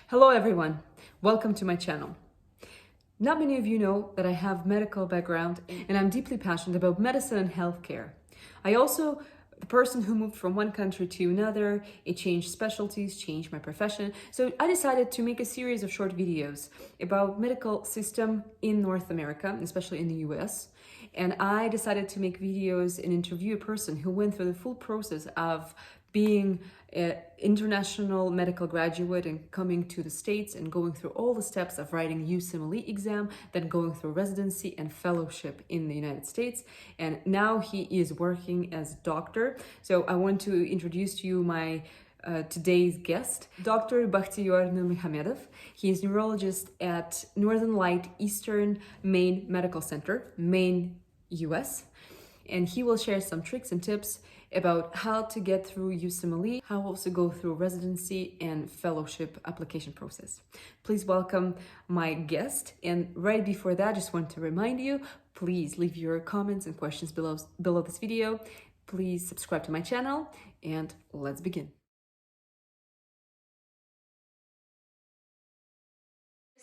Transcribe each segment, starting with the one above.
Hello everyone, welcome to my channel. Not many of you know that I have medical background and I'm deeply passionate about medicine and healthcare. I also the person who moved from one country to another, it changed specialties, changed my profession. So I decided to make a series of short videos about medical system in North America, especially in the US. And I decided to make videos and interview a person who went through the full process of being an international medical graduate and coming to the States and going through all the steps of writing USMLE exam, then going through residency and fellowship in the United States. And now he is working as a doctor. So I want to introduce to you my today's guest, Dr. Bakhtiyor Nurmuhamedov. He is neurologist at Northern Light Eastern Maine Medical Center, Maine, US. And he will share some tricks and tips about how to get through USMLE, how also go through residency and fellowship application process. Please welcome my guest. And right before that, I just want to remind you, please leave your comments and questions below this video. Please subscribe to my channel and let's begin.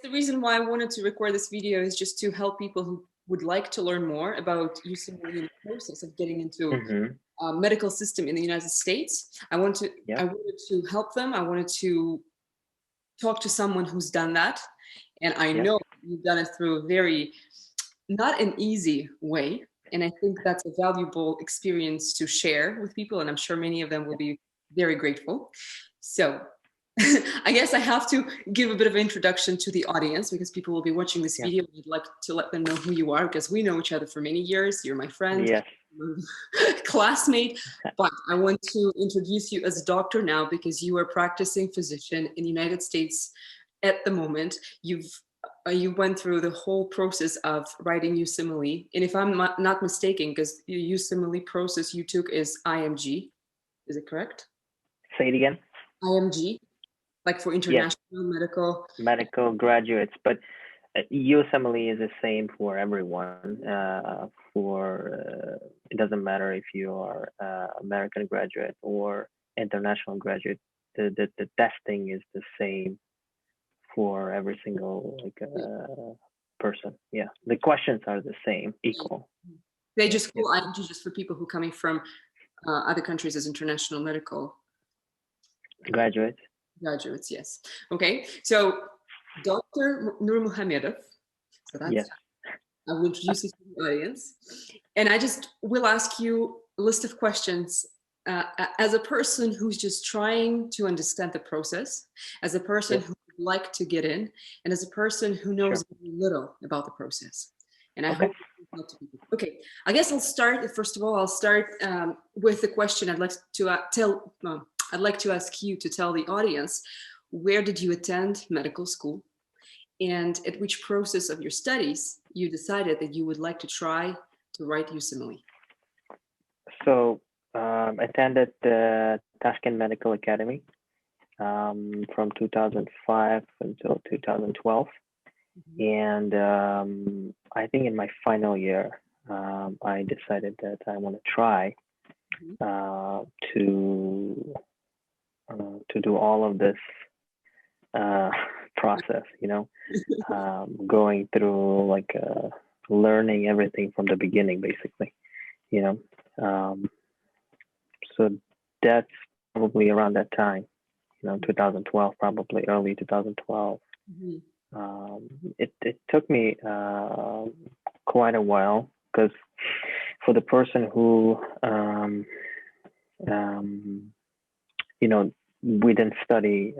The reason why I wanted to record this video is just to help people who would like to learn more about USMLE and the process of getting into medical system in the United States. I wanted to help them. I wanted to talk to someone who's done that. And I know you've done it through a very, not an easy way. And I think that's a valuable experience to share with people. And I'm sure many of them will be very grateful. So I guess I have to give a bit of an introduction to the audience because people will be watching this video. I'd like to let them know who you are because we know each other for many years. You're my friend, classmate, but I want to introduce you as a doctor now because you are practicing physician in the United States at the moment. You went through the whole process of writing USMLE, and if I'm not mistaken, because the USMLE process you took is IMG, is it correct? Say it again. IMG. Like for international medical graduates, but USMLE is the same for everyone. It doesn't matter if you are American graduate or international graduate. The testing is the same for every single person. Yeah, the questions are the same, equal. They just call IMG just for people who are coming from other countries as international medical graduates. Graduates, yes. Okay, so Dr. Nurmuhamedov, so that's, I will introduce you to the audience, and I just will ask you a list of questions as a person who's just trying to understand the process, as a person who would like to get in, and as a person who knows very little about the process. And I hope okay, I guess I'll start, first of all, with the question I'd like to I'd like to ask you to tell the audience, where did you attend medical school? And at which process of your studies you decided that you would like to try to write USMLE? So I attended the Tashkent Medical Academy from 2005 until 2012. And I think in my final year, I decided that I want to try to do all of this process, going through like learning everything from the beginning, basically, so that's probably around that time, 2012, probably early 2012. It took me quite a while because for the person who we didn't study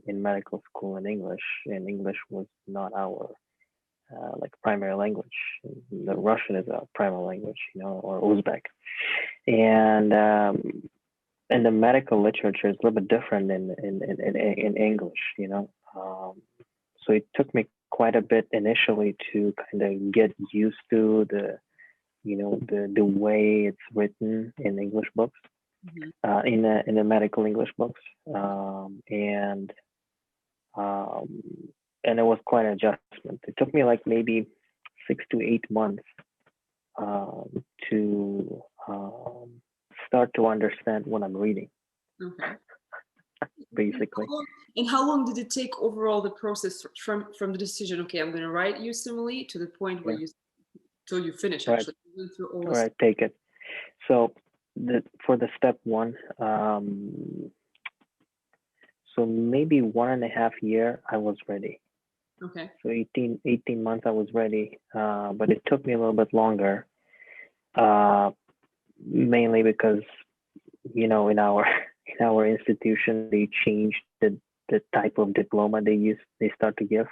in medical school in English, and English was not our primary language. The Russian is our primary language, or Uzbek, and the medical literature is a little bit different in English, so it took me quite a bit initially to kind of get used to the way it's written in English books. In the medical English books, and it was quite an adjustment. It took me like maybe 6 to 8 months to start to understand what I'm reading. basically. And how long did it take overall the process from the decision? Okay, I'm going to write USMLE to the point where Yeah. you till you finish. Right. Actually, you went through all All this. right. Take it. So for the step one, so maybe 1.5 year I was ready. Okay. So 18 months I was ready, but it took me a little bit longer, uh, mainly because in our in our institution they changed the type of diploma they start to give,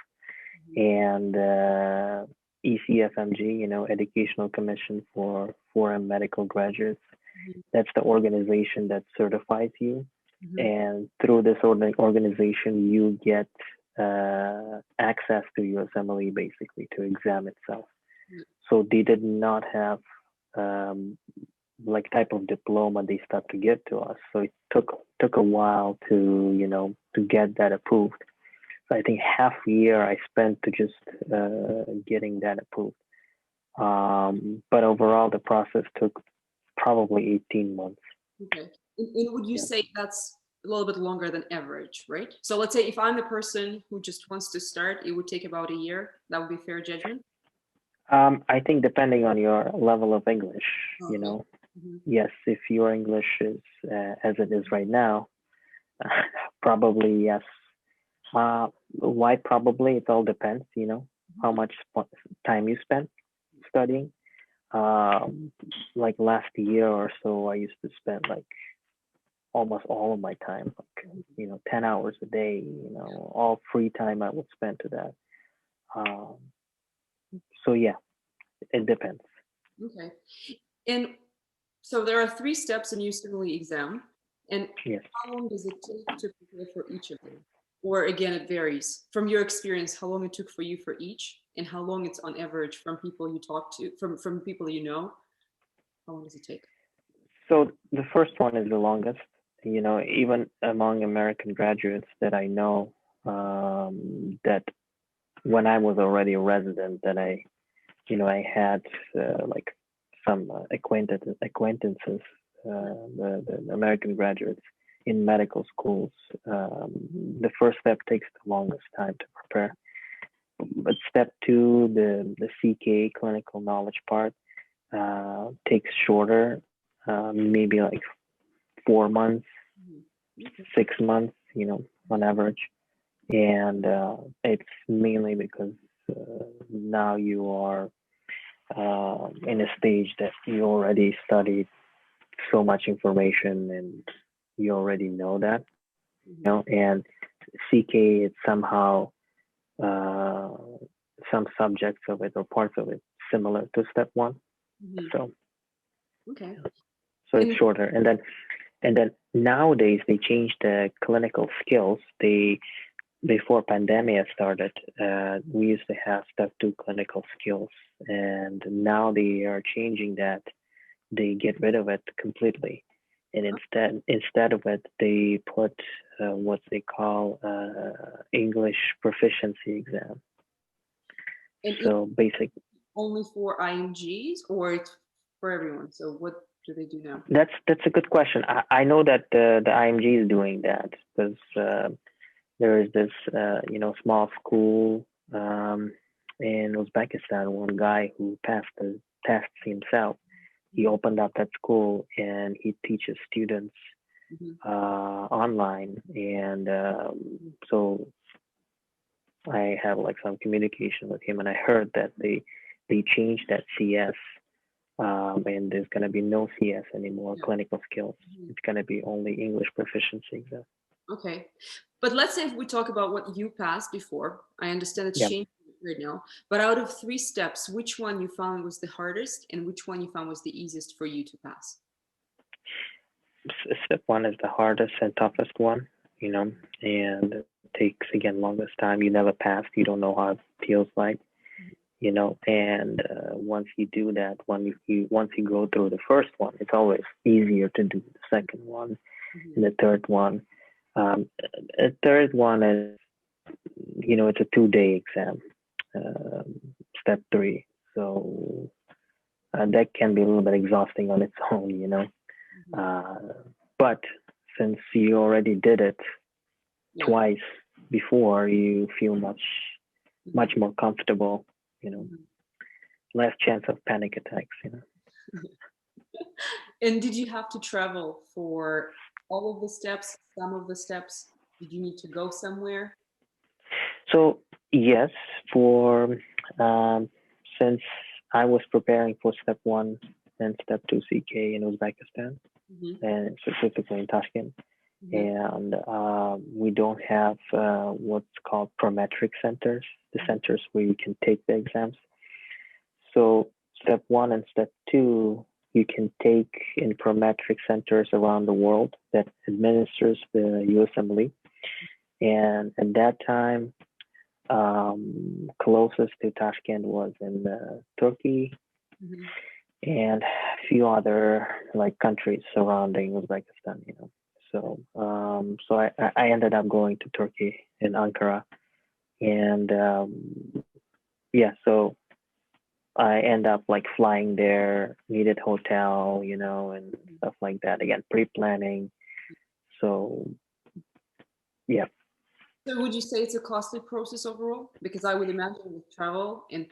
and ECFMG, Educational Commission for Foreign Medical Graduates, Mhm. that's the organization that certifies you, Mhm. and through this organization you get access to USMLE, basically to exam itself. So they did not have um, like type of diploma they start to give to us. So it took a while to get that approved. So I think half a year I spent to just getting that approved. But overall, the process took probably 18 months. Okay. And would you Yeah. say that's a little bit longer than average, right? So let's say if I'm the person who just wants to start, it would take about a year. That would be fair judgment. I think depending on your level of English, Okay. Mhm. yes, if your English is as it is right now, probably yes. Why probably? It all depends, how much time you spend studying. Um, like last year or so, I used to spend like almost all of my time, like 10 hours a day. All free time I would spend to that. Um, so yeah, it depends. Okay. And so there are 3 steps in USMLE exam. And Yes. how long does it take to prepare for each of them? Or again, it varies. From your experience, how long it took for you for each, and how long it's on average from people you talk to, from people you know. How long does it take? So the first one is the longest. Even among American graduates that I know, that when I was already a resident, that I had like some acquaintances, the American graduates in medical schools. The first step takes the longest time to prepare, but step two, the CK clinical knowledge part, takes shorter, maybe like 4 months, Mhm. Okay. 6 months, on average. And it's mainly because now you are in a stage that you already studied so much information and you already know that, Mhm. and CK, it's somehow uh, some subjects of it or parts of it similar to step one. Mhm. So, Okay. so it's And shorter. And then nowadays they changed the clinical skills. Before pandemic started, we used to have step two clinical skills, and now they are changing that. They get rid of it completely, and instead of it, they put what they call English proficiency exam. it's So basic. only for IMGs or it's for everyone. So what do they do now? That's a good question. I know that the IMG is doing that because there is this small school in Uzbekistan. One guy who passed the tests himself. He opened up that school and he teaches students Mhm. online, and so I have like some communication with him, and I heard that they changed that CS, and there's gonna be no CS anymore, Yeah. clinical skills. Mhm. It's gonna be only English proficiency exam. Okay. But let's say if we talk about what you passed before, I understand it's Yeah. changing right now. But out of 3 steps, which one you found was the hardest and which one you found was the easiest for you to pass? Step one is the hardest and toughest one, and it takes again longest time. You never passed. You don't know how it feels like, and once you do that, once you go through the first one, it's always easier to do the second one Mhm. and the third one. A third one is, it's a 2-day exam, um, step three. So that can be a little bit exhausting on its own, Mhm. uh, but since you already did it Yeah. twice before, you feel much Mhm. more comfortable, Mhm. less chance of panic attacks. And did you have to travel for all of the steps, some of the steps? Did you need to go somewhere? So yes, for since I was preparing for step one and step two CK in Uzbekistan, Hmm. and specifically in Tashkent, Hmm. and we don't have what's called prometric centers, the centers where you can take the exams. So step one and step two, you can take in prometric centers around the world that administers the USMLE. And at that time, closest to Tashkent was in Turkey Hmm. and a few other like countries surrounding Uzbekistan. So I ended up going to Turkey in Ankara, and yeah, so I end up like flying there, needed hotel, and stuff like that. Again, pre-planning. So yeah. So would you say it's a costly process overall? Because I would imagine with travel and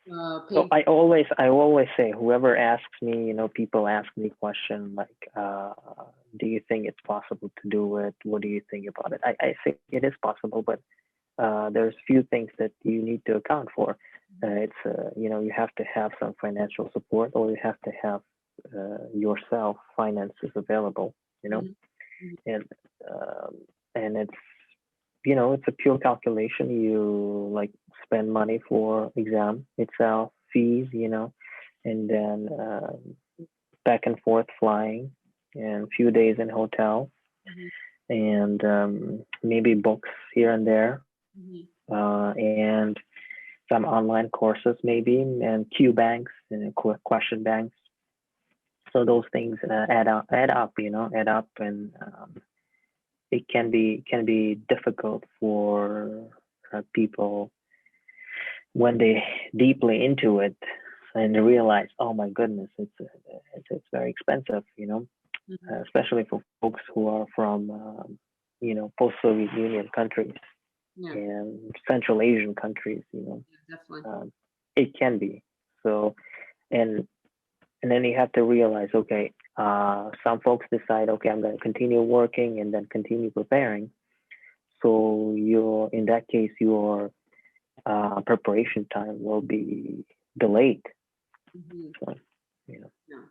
So paying. I always say, whoever asks me, people ask me question like, do you think it's possible to do it? What do you think about it? I think it is possible, but there's few things that you need to account for. You have to have some financial support, or you have to have yourself finances available. You know, Mhm. Mhm. and um, and it's a pure calculation. You like spend money for exam itself, fees, and then back and forth flying, and few days in hotel, Mhm. and maybe books here and there, Mhm. and some online courses maybe, and Q banks and question banks. So those things add up, and it can be difficult for people when they deeply into it and realize, oh my goodness, it's very expensive, Mhm. especially for folks who are from post-Soviet Union countries Yeah, and Central Asian countries. yeah, definitely. It can be so, and then you have to realize, okay, some folks decide, okay, I'm going to continue working and then continue preparing. So in that case, your preparation time will be delayed. Mhm. So, you know, Yeah.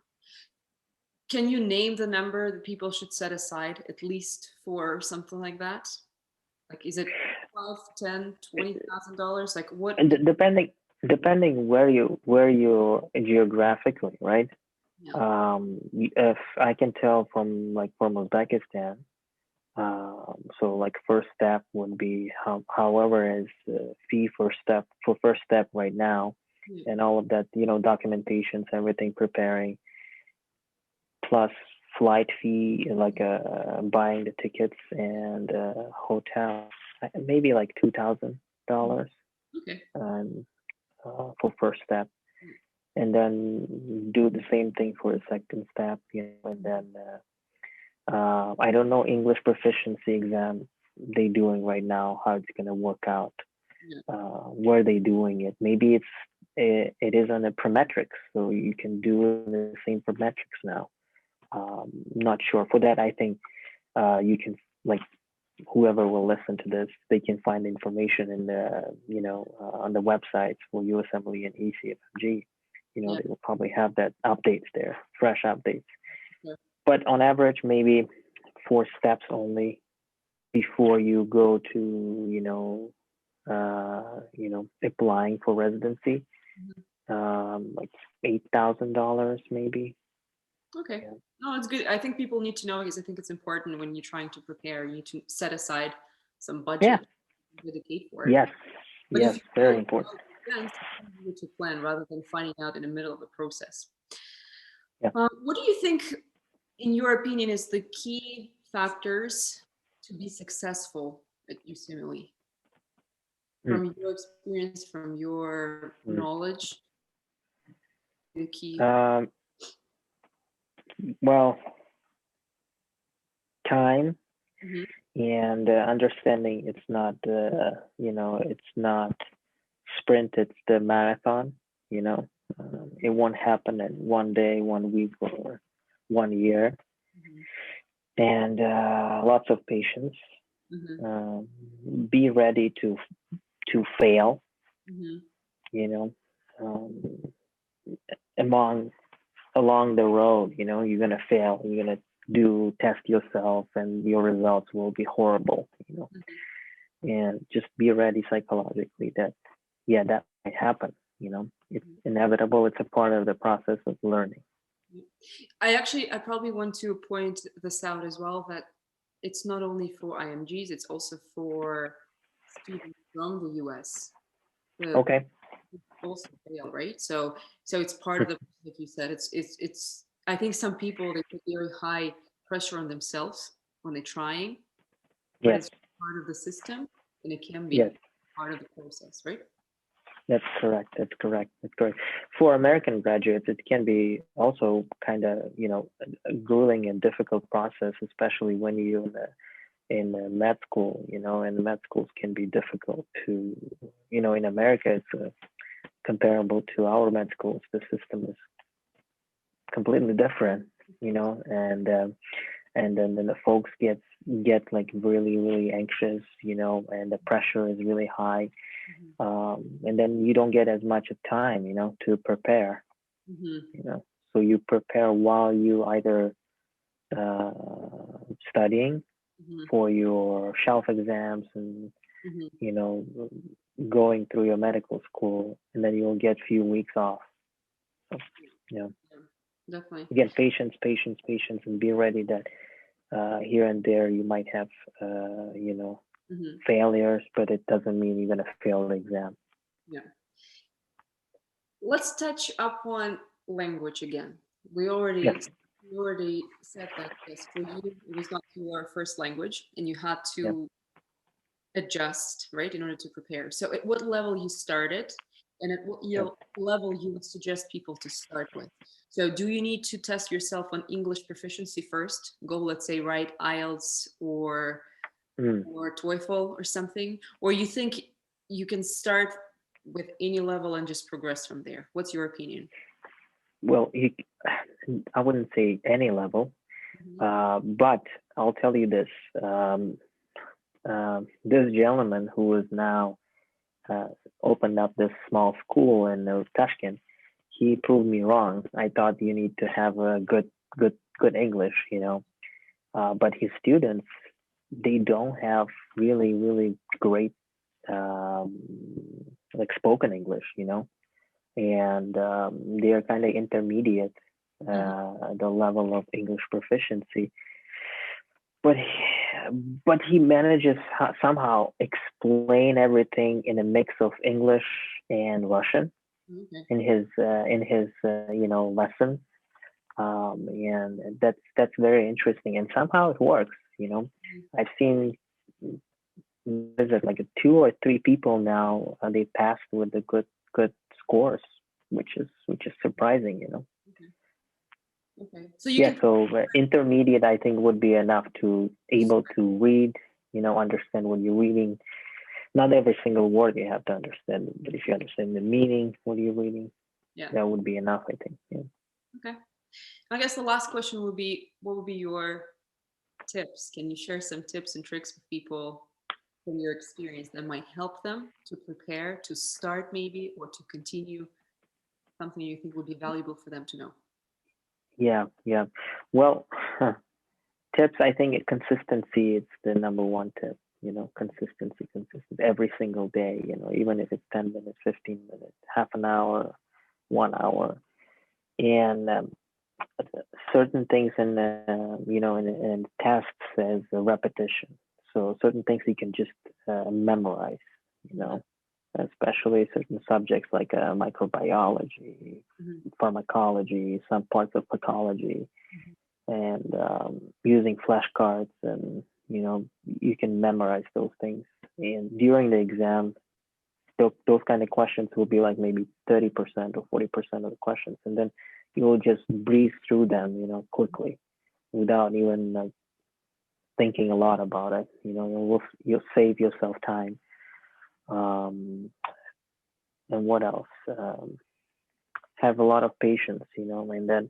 Can you name the number that people should set aside at least for something like that? Like, is it five, 10, $20,000? Like, what? and depending where you geographically, right? Yeah. If I can tell from Uzbekistan, so like first step would be however is fee for first step right now, Yeah. and all of that, documentations, everything preparing, plus flight fee, like buying the tickets and hotel, maybe like $2,000, Okay. um, for first step, and then do the same thing for the second step, and then I don't know English proficiency exam they doing right now, how it's gonna work out, Yeah. where they doing it. Maybe it is on a prometrics, so you can do the same prometrics now. Not sure. For that, I think you can, like, whoever will listen to this, they can find information in the on the websites for USMLE and ECFMG. Yeah. They will probably have that updates there, fresh updates. Yeah. But on average, maybe 4 steps only before you go to applying for residency. Mhm. Like $8,000 maybe. Okay. Yeah. No, it's good. I think people need to know because I think it's important when you're trying to prepare, you need to set aside some Yeah. budget to dedicate for it. Yes. But if Yes. you know Very in important. advance, it's easier to plan rather than finding out in the middle of the process. Yeah. What do you think, in your opinion, is the key factors to be successful at UCMLE? Mm. From your experience, from your Mm. knowledge, the key. Um, well, time Hmm. and understanding it's not it's not sprint, it's the marathon. you know it won't happen in one day, 1 week, or 1 year. Hmm. And lots of patience. Hmm. um, be ready to fail. Hmm. you know um, among along the road, you're gonna fail, you're gonna do test yourself, and your results will be horrible. And just be ready psychologically that, yeah, that might happen. It's inevitable, it's a part of the process of learning. I probably want to point this out as well, that it's not only for IMGs, it's also for students from the US. The Okay. also fail, right? So it's part of the, like you said, it's I think some people, they put very high pressure on themselves when they're trying, but Yes. it's part of the system, and it can Yes. be part of the process, right? That's correct. That's correct. That's correct. For American graduates, it can be also kind of, a grueling and difficult process, especially when you're in med school. And med schools can be difficult to, in America, it's comparable to our med schools. The system is completely different, and then the folks get like really, really anxious, and the pressure is really high. Mm-hmm. And then you don't get as much time, to prepare. Mm-hmm. So you prepare while you either uh, studying Mm-hmm. for your shelf exams, and Mm-hmm. you know going through your medical school, and then you'll get few weeks off. So, yeah, Yeah, definitely. again, patience, patience, patience, and be ready that here and there you might have uh, you know Mm-hmm. failures, but it doesn't mean you're gonna fail the exam. Yeah. Let's touch upon language again. We already Yes. we already said that, yes, for you it was not your first language, and you had Yep. to adjust, right, in order to prepare. So at what level you started, and at what Yep. level you would suggest people to start with? So do you need to test yourself on English proficiency first? Go, let's say, write IELTS Mm. or TOEFL or something, or you think you can start with any level and just progress from there? What's your opinion? Well, I wouldn't say any level, Mhm. but I'll tell you this. This gentleman who is now uh, opened up this small school in Tashkent, he proved me wrong. I thought you need to have a good English, but his students, they don't have really, really great um, like spoken English, and they're kind of intermediate, Mhm. the level of English proficiency. But he manages somehow explain everything in a mix of English and Russian Okay. in his lesson, and that's very interesting. And somehow it works. I've seen is it like two or three people now, they passed with the good scores, which is surprising. Okay. Okay. So you Yeah, can. so intermediate, I think, would be enough to able to read, understand what you're reading. Not every single word you have to understand, but if you understand the meaning, what you're reading, Yeah. that would be enough, I think. Yeah. Okay. I guess the last question would be, what would be your tips? Can you share some tips and tricks with people from your experience that might help them to prepare, to start maybe, or to continue, something you think would be valuable for them to know? Yeah, yeah. Well, tips, I think consistency is the number one tip. Consistency, consistent every single day. Even if it's 10 minutes, 15 minutes, half an hour, 1 hour, and certain things in tasks as a repetition. So certain things you can just memorize. You know, especially certain subjects like microbiology, Mhm. pharmacology, some parts of pathology, and using flashcards, and you can memorize those things. And during the exam, those kind of questions will be like maybe 30% or 40% of the questions, and then you'll just breeze through them, quickly, without even like thinking a lot about it. You'll save yourself time. And what else? Have a lot of patience, and then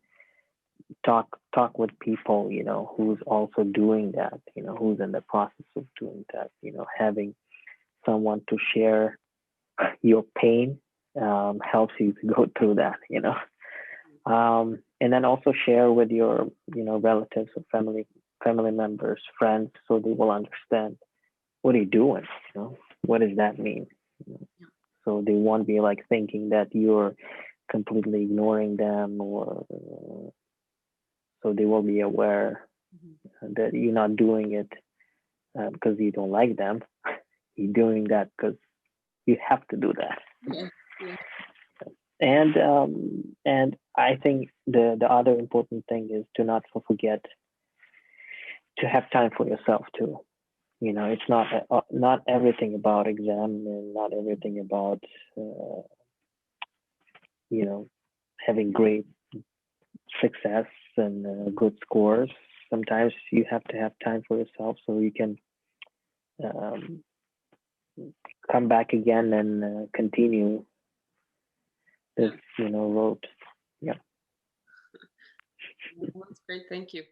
talk with people, who's also doing that, who's in the process of doing that, having someone to share your pain helps you to go through that, and then also share with your, relatives or family members, friends, so they will understand what are you doing, what does that mean, so they won't be like thinking that you're completely ignoring them, or so they will be aware that you're not doing it because you don't like them. You're doing that because you have to do that. Yes, yes. And I think the other important thing is to not forget to have time for yourself too. It's not everything about exam, and not everything about you know having great success and good scores. Sometimes you have to have time for yourself so you can um, come back again and continue this Yeah. road. Yeah. That's great. Thank you.